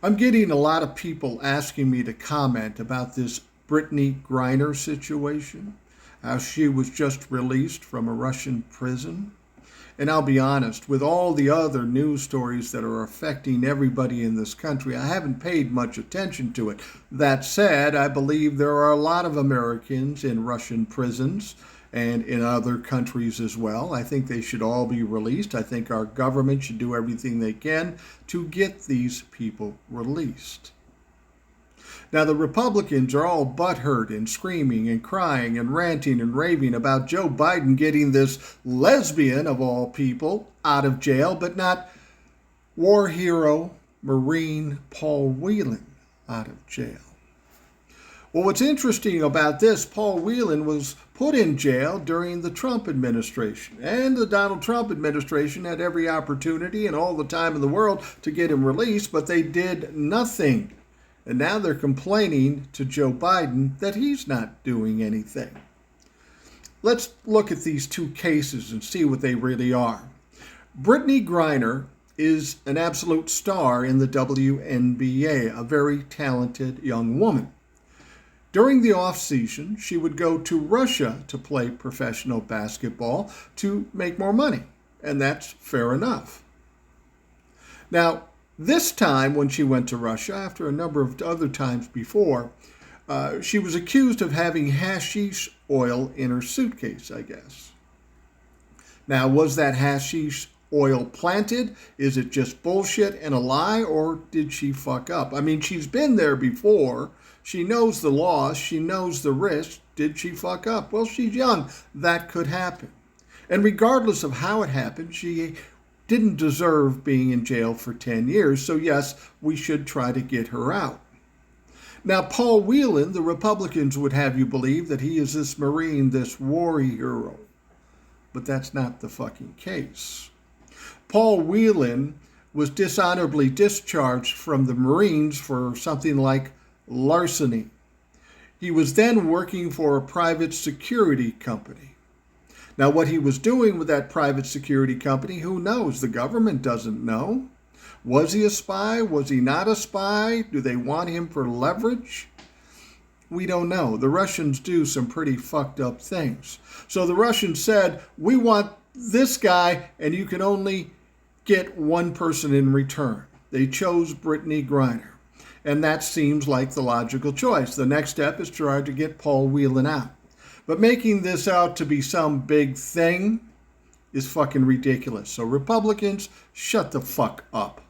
I'm getting a lot of people asking me to comment about this Brittney Griner situation, how she was just released from a Russian prison. And I'll be honest, with all the other news stories that are affecting everybody in this country, I haven't paid much attention to it. That said, I believe there are a lot of Americans in Russian prisons and in other countries as well. I think they should all be released. I think our government should do everything they can to get these people released. Now, the Republicans are all butthurt and screaming and crying and ranting and raving about Joe Biden getting this lesbian, of all people, out of jail, but not war hero Marine Paul Whelan out of jail. Well, what's interesting about this, Paul Whelan was put in jail during the Trump administration. And the Donald Trump administration had every opportunity and all the time in the world to get him released, but they did nothing. And now they're complaining to Joe Biden that he's not doing anything. Let's look at these two cases and see what they really are. Brittney Griner is an absolute star in the WNBA, a very talented young woman. During the off-season, she would go to Russia to play professional basketball to make more money, and that's fair enough. Now, this time when she went to Russia, after a number of other times before, she was accused of having hashish oil in her suitcase, I guess. Now, was that hashish oil planted? Is it just bullshit and a lie, or did she fuck up? I mean, she's been there before. She knows the laws. She knows the risk. Did she fuck up? Well, she's young. That could happen. And regardless of how it happened, she didn't deserve being in jail for 10 years. So yes, we should try to get her out. Now, Paul Whelan, the Republicans would have you believe that he is this Marine, this war hero. But that's not the fucking case. Paul Whelan was dishonorably discharged from the Marines for something like larceny. He was then working for a private security company. Now, what he was doing with that private security company, who knows? The government doesn't know. Was he a spy? Was he not a spy? Do they want him for leverage? We don't know. The Russians do some pretty fucked up things. So the Russians said, we want this guy, and you can only get one person in return. They chose Brittney Griner. And that seems like the logical choice. The next step is to try to get Paul Whelan out. But making this out to be some big thing is fucking ridiculous. So Republicans, shut the fuck up.